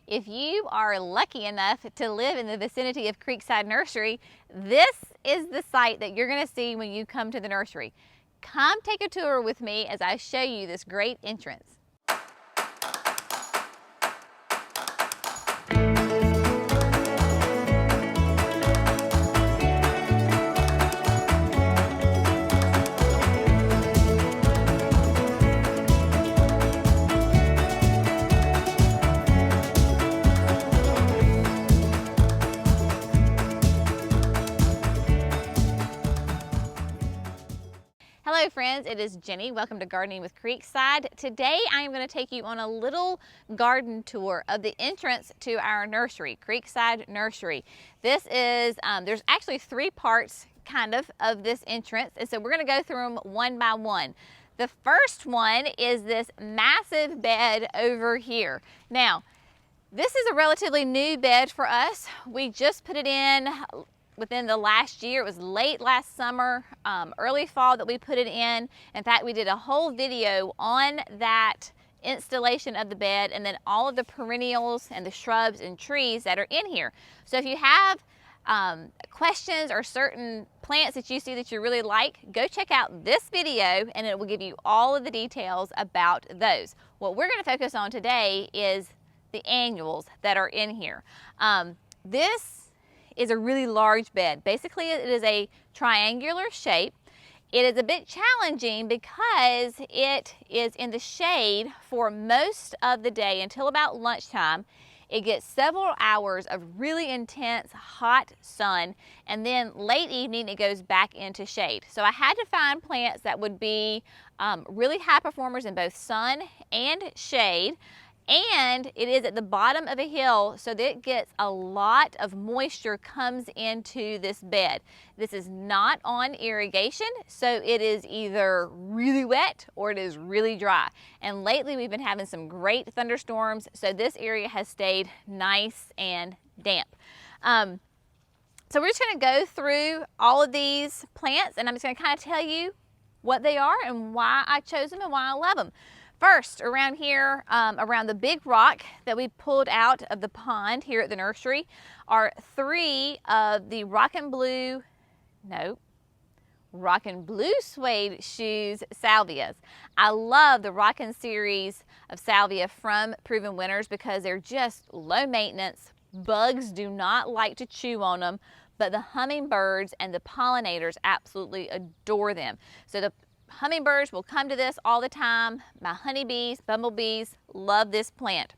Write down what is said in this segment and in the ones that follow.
If you are lucky enough to live in the vicinity of Creekside Nursery, this is the site that you're going to see when you come to the nursery. Come take a tour with me as I show you this great entrance. Hello friends, it is Jenny. Welcome to Gardening with Creekside. Today I am going to take you on a little garden tour of the entrance to our nursery, Creekside Nursery. This is, there's actually three parts kind of this entrance, and so we're going to go through them one by one. The first one is this massive bed over here. Now, this is a relatively new bed for us. We just put it in within the last year. It was late last summer, early fall that we put it in. In fact, we did a whole video on that installation of the bed and then all of the perennials and the shrubs and trees that are in here. So if you have questions or certain plants that you see that you really like, go check out this video and it will give you all of the details about those. What we're going to focus on today is the annuals that are in here. This is a really large bed. Basically, it is a triangular shape. It is a bit challenging because it is in the shade for most of the day until about lunchtime. It gets several hours of really intense hot sun, and then late evening it goes back into shade. So I had to find plants that would be really high performers in both sun and shade. And it is at the bottom of a hill, so that it gets a lot of moisture comes into this bed. This is not on irrigation, so it is either really wet or it is really dry. And lately we've been having some great thunderstorms, so this area has stayed nice and damp. So we're just going to go through all of these plants, and I'm just going to kind of tell you what they are and why I chose them and why I love them. First, around here, around the big rock that we pulled out of the pond here at the nursery are three of the Rockin' Blue Suede Shoes salvias. I love the Rockin' series of salvia from Proven Winners because they're just low maintenance. Bugs do not like to chew on them, but the hummingbirds and the pollinators absolutely adore them. So the hummingbirds will come to this all the time. My honeybees, bumblebees love this plant.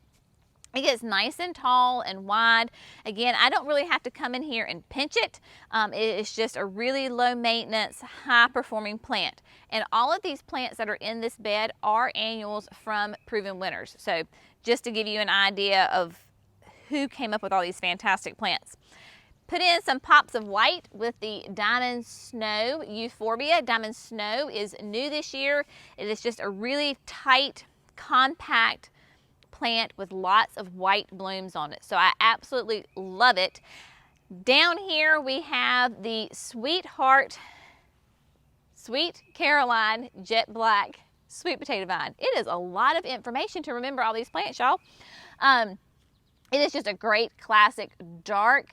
It gets nice and tall and wide. Again, I don't really have to come in here and pinch it. It's just a really low maintenance, high performing plant. And all of these plants that are in this bed are annuals from Proven Winners. So just to give you an idea of who came up with all these fantastic plants. Put in some pops of white with the Diamond Snow Euphorbia. Diamond Snow is new this year. It is just a really tight, compact plant with lots of white blooms on it. So I absolutely love it. Down here we have the Sweet Caroline Jet Black Sweet Potato Vine. It is a lot of information to remember all these plants, y'all. It is just a great classic dark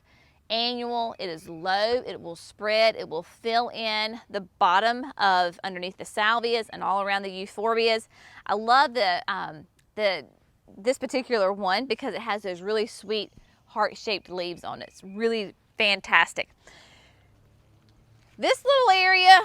annual. It is low, it will spread, it will fill in the bottom of underneath the salvias and all around the euphorbias. I love this particular one because it has those really sweet heart-shaped leaves on it. It's really fantastic. This little area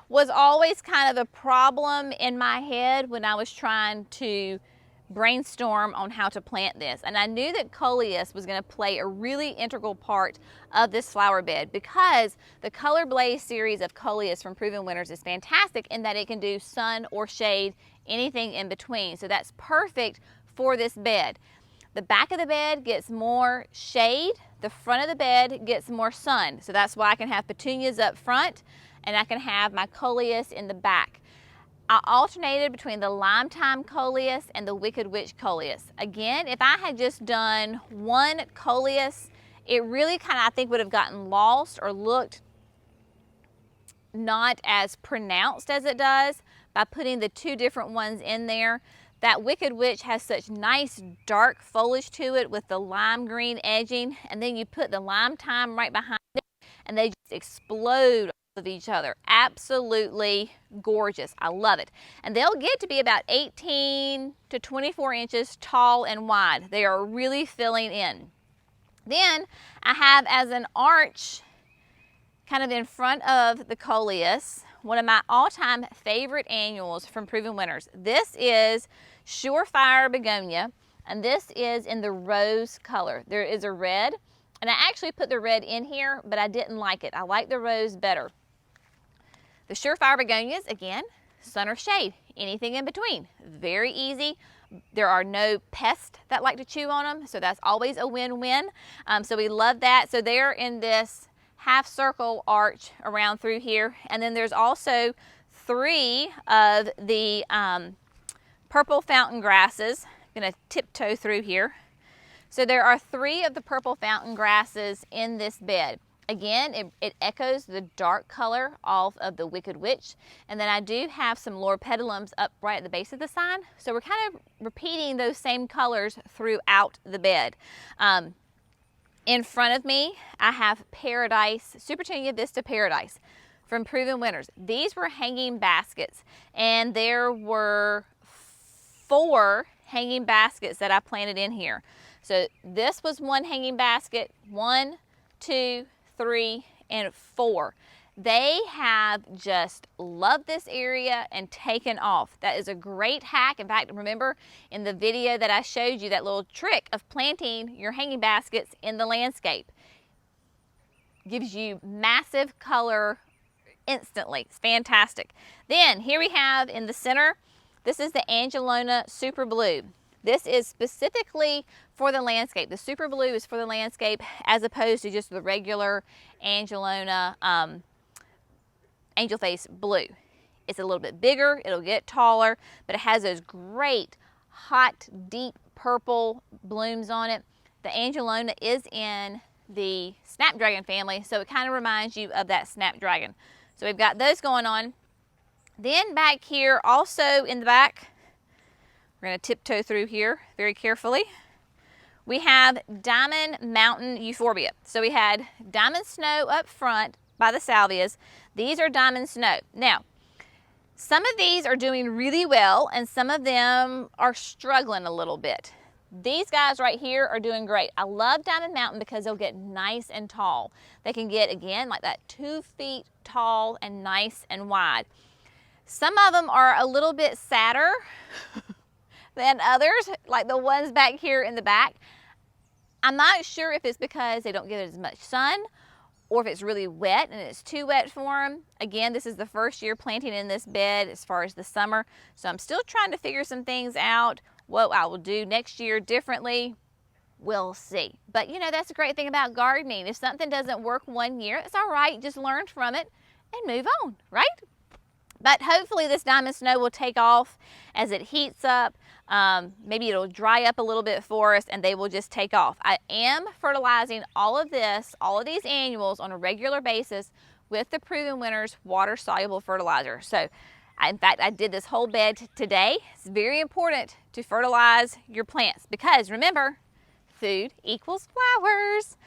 was always kind of a problem in my head when I was trying to brainstorm on how to plant this, and I knew that Coleus was going to play a really integral part of this flower bed because the Color Blaze series of Coleus from Proven Winners is fantastic in that it can do sun or shade, anything in between. So that's perfect for this bed. The back of the bed gets more shade, the front of the bed gets more sun. So that's why I can have petunias up front and I can have my Coleus in the back. I alternated between the Lime-Time Coleus and the Wicked Witch Coleus. Again, if I had just done one Coleus, it really kind of, I think, would have gotten lost or looked not as pronounced as it does by putting the two different ones in there. That Wicked Witch has such nice dark foliage to it with the lime green edging, and then you put the lime thyme right behind it, and they just explode off of each other. Absolutely gorgeous. I love it. And they'll get to be about 18 to 24 inches tall and wide. They are really filling in. Then I have as an arch, kind of in front of the Coleus, one of my all-time favorite annuals from Proven Winners. This is Surefire Begonia, and this is in the rose color. There is a red, and I actually put the red in here, but I didn't like it. I like the rose better. The Surefire Begonias, again, sun or shade, anything in between. Very easy. There are no pests that like to chew on them, so that's always a win-win. So we love that. So they're in this half circle arch around through here, and then there's also 3 of the purple fountain grasses. I'm going to tiptoe through here. So there are 3 of the purple fountain grasses in this bed. Again, it echoes the dark color off of the Wicked Witch, and then I do have some loropetalums up right at the base of the sign, so we're kind of repeating those same colors throughout the bed. In front of me, I have Paradise, Supertunia Vista Paradise from Proven Winners. These were hanging baskets, and there were 4 hanging baskets that I planted in here. So this was one hanging basket, 1, 2, 3, and 4. They have just loved this area and taken off. That is a great hack. In fact, remember in the video that I showed you that little trick of planting your hanging baskets in the landscape. Gives you massive color instantly. It's fantastic. Then here we have in the center, this is the Angelona Super Blue. This is specifically for the landscape. The Super Blue is for the landscape as opposed to just the regular Angelona Angel Face Blue. It's a little bit bigger, it'll get taller, but it has those great, hot, deep purple blooms on it. The Angelona is in the Snapdragon family, so it kind of reminds you of that Snapdragon. So we've got those going on. Then back here, also in the back, we're going to tiptoe through here very carefully. We have Diamond Mountain Euphorbia. So we had Diamond Snow up front by the salvias. These are Diamond Snow. Now, some of these are doing really well, and some of them are struggling a little bit. These guys right here are doing great. I love Diamond Mountain because they'll get nice and tall. They can get, again, like that 2 feet tall and nice and wide. Some of them are a little bit sadder than others, like the ones back here in the back. I'm not sure if it's because they don't get as much sun or if it's really wet and it's too wet for them. Again, this is the first year planting in this bed as far as the summer, so I'm still trying to figure some things out, what I will do next year differently. We'll see. But you know, that's the great thing about gardening. If something doesn't work one year, it's all right. Just learn from it and move on, right? But hopefully this Diamond Snow will take off as it heats up. Maybe it'll dry up a little bit for us and they will just take off. I am fertilizing all of these annuals on a regular basis with the Proven Winners water-soluble fertilizer. So in fact, I did this whole bed today. It's very important to fertilize your plants because remember, food equals flowers.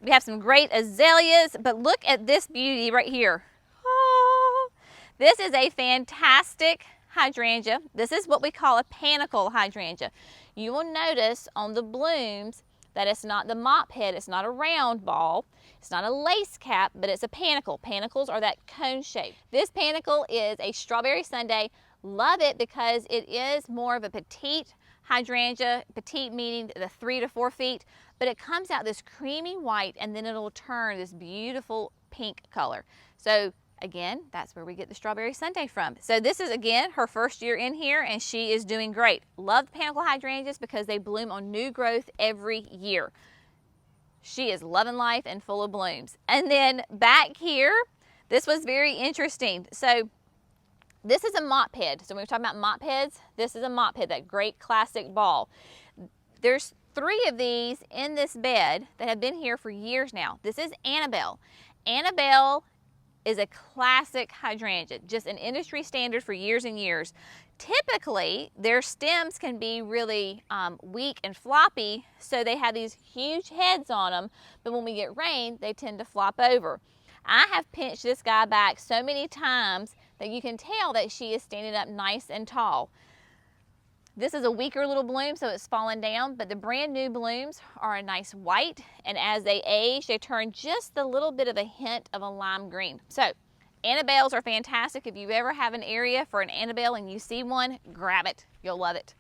We have some great azaleas, but look at this beauty right here. Oh, this is a fantastic hydrangea. This is what we call a panicle hydrangea. You will notice on the blooms that it's not the mop head, it's not a round ball, it's not a lace cap, but it's a panicle. Panicles are that cone shape. This panicle is a strawberry sundae. Love it because it is more of a petite hydrangea, petite meaning the 3 to 4 feet, but it comes out this creamy white and then it'll turn this beautiful pink color. So again, that's where we get the strawberry sundae from. So this is, again, her first year in here, and she is doing great. Love the panicle hydrangeas because they bloom on new growth every year. She is loving life and full of blooms. And then back here, this was very interesting. So this is a mop head. So when we're talking about mop heads, this is a mop head, that great classic ball. There's 3 of these in this bed that have been here for years now. This is Annabelle. Annabelle is a classic hydrangea, just an industry standard for years and years. Typically, their stems can be really weak and floppy, so they have these huge heads on them, but when we get rain, they tend to flop over. I have pinched this guy back so many times that you can tell that she is standing up nice and tall. This is a weaker little bloom, so it's fallen down, but the brand new blooms are a nice white, and as they age, they turn just a little bit of a hint of a lime green. So, Annabelles are fantastic. If you ever have an area for an Annabelle and you see one, grab it. You'll love it.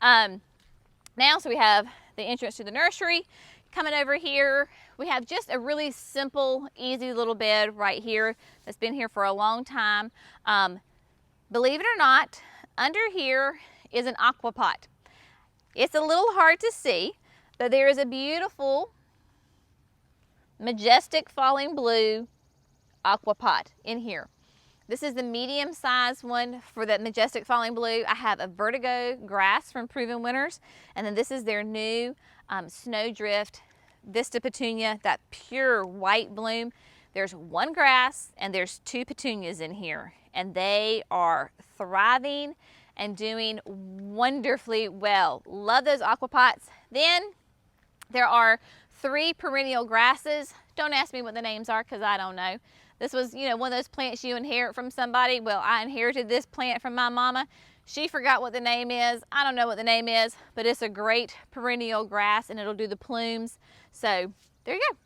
Now, so we have the entrance to the nursery. Coming over here, we have just a really simple, easy little bed right here that's been here for a long time. Believe it or not, under here is an aqua pot. It's a little hard to see, but there is a beautiful, majestic falling blue aqua pot in here. This is the medium-sized one for that majestic falling blue. I have a Vertigo grass from Proven Winners, and then this is their new Snowdrift Vista Petunia, that pure white bloom. There's one grass and there's two petunias in here, and they are thriving and doing wonderfully well. Love those aqua pots. Then there are 3 perennial grasses. Don't ask me what the names are because I don't know. This was, you know, one of those plants you inherit from somebody. Well, I inherited this plant from my mama. She forgot what the name is. I don't know what the name is, but it's a great perennial grass and it'll do the plumes. So there you go.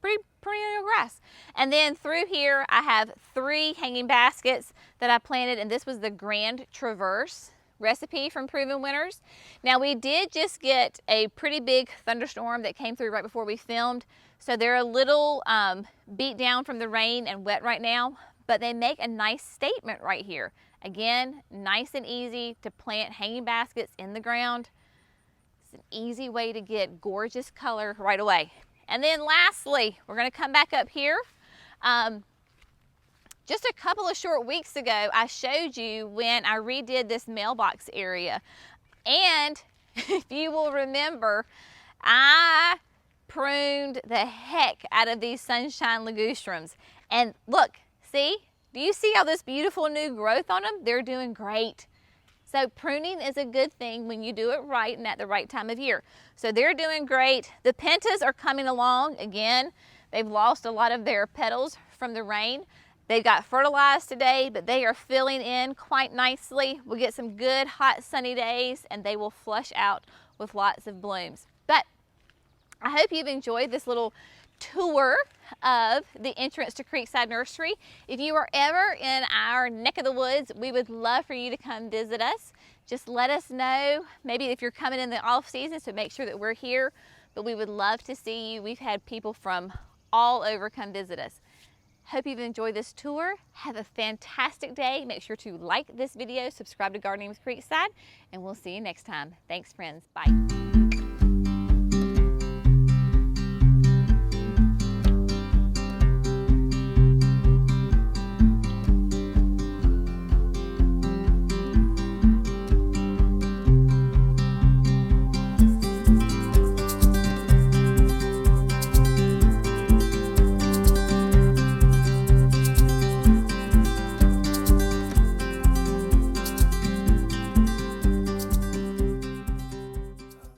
Pretty perennial grass. And then through here, I have 3 hanging baskets that I planted, and this was the Grand Traverse recipe from Proven Winners. Now, we did just get a pretty big thunderstorm that came through right before we filmed, so they're a little beat down from the rain and wet right now, but they make a nice statement right here. Again, nice and easy to plant hanging baskets in the ground. It's an easy way to get gorgeous color right away. And then lastly, we're going to come back up here. Just a couple of short weeks ago, I showed you when I redid this mailbox area. And if you will remember, I pruned the heck out of these sunshine ligustrums. And look, see? Do you see all this beautiful new growth on them? They're doing great. So pruning is a good thing when you do it right and at the right time of year. So they're doing great. The pentas are coming along. Again, they've lost a lot of their petals from the rain. They got fertilized today, but they are filling in quite nicely. We'll get some good hot sunny days and they will flush out with lots of blooms. But I hope you've enjoyed this little tour of the entrance to Creekside Nursery. If you are ever in our neck of the woods, we would love for you to come visit us. Just let us know, maybe if you're coming in the off season, so make sure that we're here, but we would love to see you. We've had people from all over come visit us. Hope you've enjoyed this tour. Have a fantastic day. Make sure to like this video, subscribe to Gardening with Creekside, and we'll see you next time. Thanks, friends. Bye.